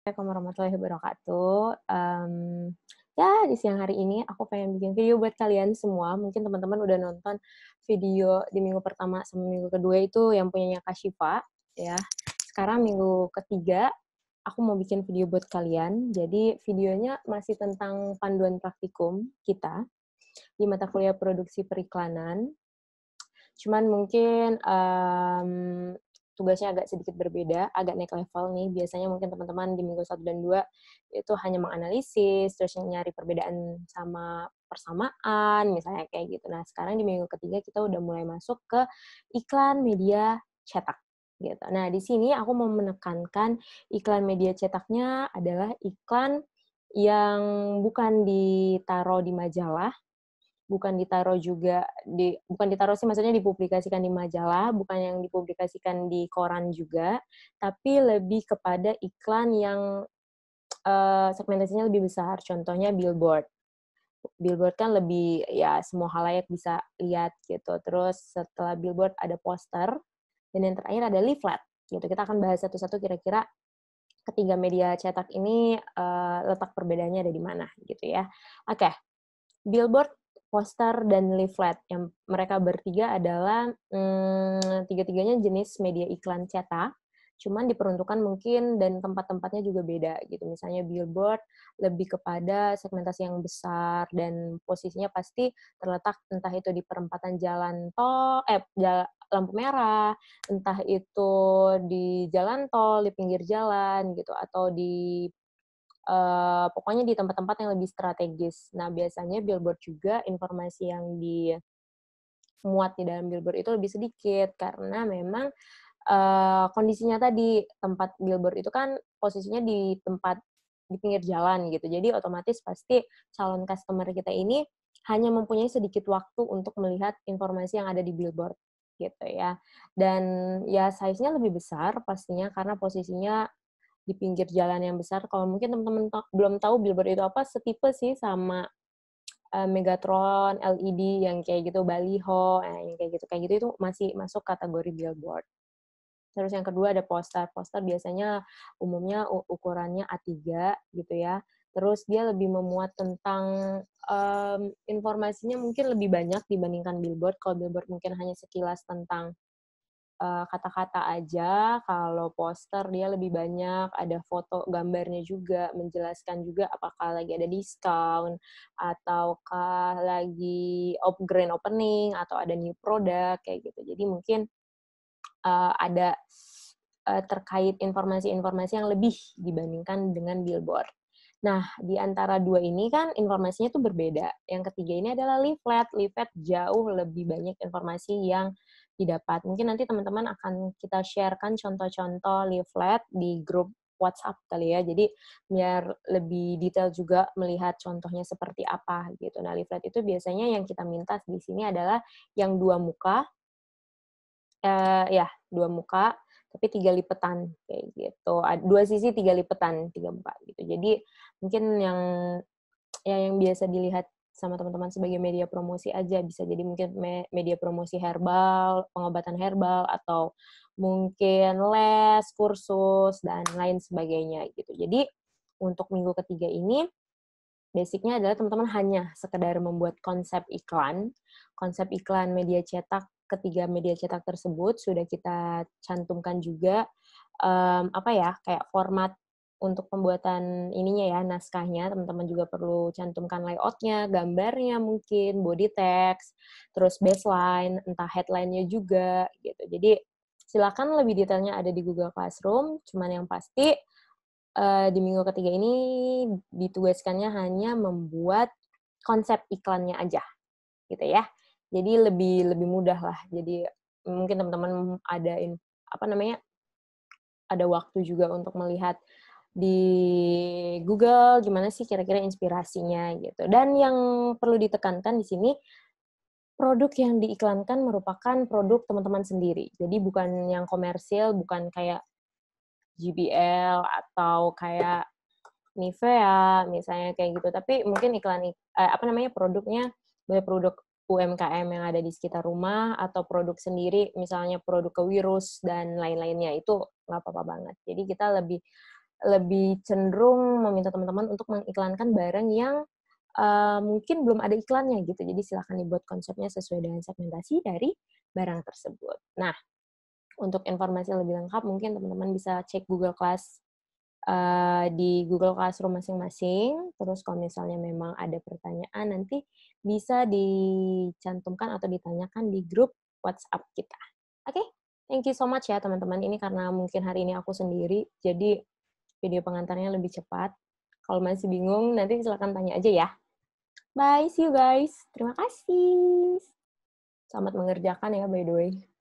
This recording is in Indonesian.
Assalamualaikum warahmatullahi wabarakatuh. Ya di siang hari ini aku pengen bikin video buat kalian semua. Mungkin teman-teman udah nonton video di minggu pertama sama minggu kedua itu yang punyanya Kak Syifa, ya. Sekarang minggu ketiga, aku mau bikin video buat kalian. Jadi videonya masih tentang panduan praktikum kita di mata kuliah produksi periklanan. Cuman mungkin, tugasnya agak sedikit berbeda, agak naik level nih. Biasanya mungkin teman-teman di minggu 1 dan 2 itu hanya menganalisis, terus nyari perbedaan sama persamaan, misalnya kayak gitu. Nah, sekarang di minggu ketiga kita udah mulai masuk ke iklan media cetak, gitu. Nah, di sini aku mau menekankan iklan media cetaknya adalah iklan yang bukan ditaruh di majalah, bukan ditaruh sih, maksudnya dipublikasikan di majalah, bukan yang dipublikasikan di koran juga, tapi lebih kepada iklan yang, segmentasinya lebih besar, contohnya billboard. Billboard kan lebih, ya semua khalayak bisa lihat gitu, terus setelah billboard ada poster, dan yang terakhir ada leaflet, gitu. Kita akan bahas satu-satu kira-kira ketiga media cetak ini, letak perbedaannya ada di mana, gitu ya. Oke. Billboard, poster, dan leaflet yang mereka bertiga adalah, tiga-tiganya jenis media iklan cetak, cuman diperuntukkan mungkin dan tempat-tempatnya juga beda gitu. Misalnya billboard lebih kepada segmentasi yang besar dan posisinya pasti terletak entah itu di perempatan jalan tol lampu merah, entah itu di jalan tol, di pinggir jalan gitu, atau di pokoknya di tempat-tempat yang lebih strategis. Nah, biasanya billboard juga informasi yang dimuat di dalam billboard itu lebih sedikit, karena memang, kondisinya tadi, tempat billboard itu kan posisinya di pinggir jalan gitu. Jadi otomatis pasti calon customer kita ini hanya mempunyai sedikit waktu untuk melihat informasi yang ada di billboard, gitu ya. Dan ya size-nya lebih besar pastinya karena posisinya di pinggir jalan yang besar. Kalau mungkin teman-teman belum tahu billboard itu apa, setipe sih sama, Megatron, LED yang kayak gitu, baliho, yang kayak gitu itu masih masuk kategori billboard. Terus yang kedua ada poster. Poster biasanya umumnya ukurannya A3 gitu ya. Terus dia lebih memuat tentang, informasinya mungkin lebih banyak dibandingkan billboard. Kalau billboard mungkin hanya sekilas tentang kata-kata aja, kalau poster dia lebih banyak, ada foto gambarnya juga, menjelaskan juga apakah lagi ada diskon, ataukah lagi grand opening, atau ada new product, kayak gitu. Jadi mungkin, ada, terkait informasi-informasi yang lebih dibandingkan dengan billboard. Nah, di antara 2 ini kan informasinya tuh berbeda. Yang ketiga ini adalah leaflet. Leaflet jauh lebih banyak informasi yang didapat. Mungkin nanti teman-teman akan kita share-kan contoh-contoh leaflet di grup WhatsApp kali ya. Jadi biar lebih detail juga melihat contohnya seperti apa gitu. Nah, leaflet itu biasanya yang kita minta di sini adalah yang 2 muka, ya 2 muka, tapi 3 lipetan, kayak gitu. 2 sisi 3 lipetan, 3 muka, gitu. Jadi, mungkin yang biasa dilihat sama teman-teman sebagai media promosi aja, bisa jadi mungkin media promosi herbal, pengobatan herbal, atau mungkin les, kursus, dan lain sebagainya, gitu. Jadi, untuk minggu ketiga ini, basic-nya adalah teman-teman hanya sekedar membuat konsep iklan media cetak, ketiga media cetak tersebut sudah kita cantumkan juga, apa ya, kayak format untuk pembuatan ininya ya, naskahnya, teman-teman juga perlu cantumkan layout-nya, gambarnya mungkin, body text, terus baseline, entah headline-nya juga, gitu. Jadi, silakan lebih detailnya ada di Google Classroom, cuman yang pasti di minggu ketiga ini ditugaskannya hanya membuat konsep iklannya aja, gitu ya. Jadi lebih lebih mudah lah. Jadi mungkin teman-teman ada apa namanya, ada waktu juga untuk melihat di Google gimana sih kira-kira inspirasinya gitu. Dan yang perlu ditekankan di sini, produk yang diiklankan merupakan produk teman-teman sendiri. Jadi bukan yang komersil, bukan kayak JBL atau kayak Nivea misalnya kayak gitu, tapi mungkin apa namanya, produknya dari produk UMKM yang ada di sekitar rumah atau produk sendiri, misalnya produk Kewirus dan lain-lainnya, itu nggak apa-apa banget. Jadi kita lebih lebih cenderung meminta teman-teman untuk mengiklankan barang yang mungkin belum ada iklannya gitu. Jadi silakan dibuat konsepnya sesuai dengan segmentasi dari barang tersebut. Nah, untuk informasi lebih lengkap mungkin teman-teman bisa cek Google Class di Google Classroom masing-masing. Terus kalau misalnya memang ada pertanyaan nanti bisa dicantumkan atau ditanyakan di grup WhatsApp kita. Oke? Thank you so much ya teman-teman. Ini karena mungkin hari ini aku sendiri, jadi video pengantarnya lebih cepat. Kalau masih bingung, nanti silakan tanya aja ya. Bye, see you guys. Terima kasih. Selamat mengerjakan ya, by the way.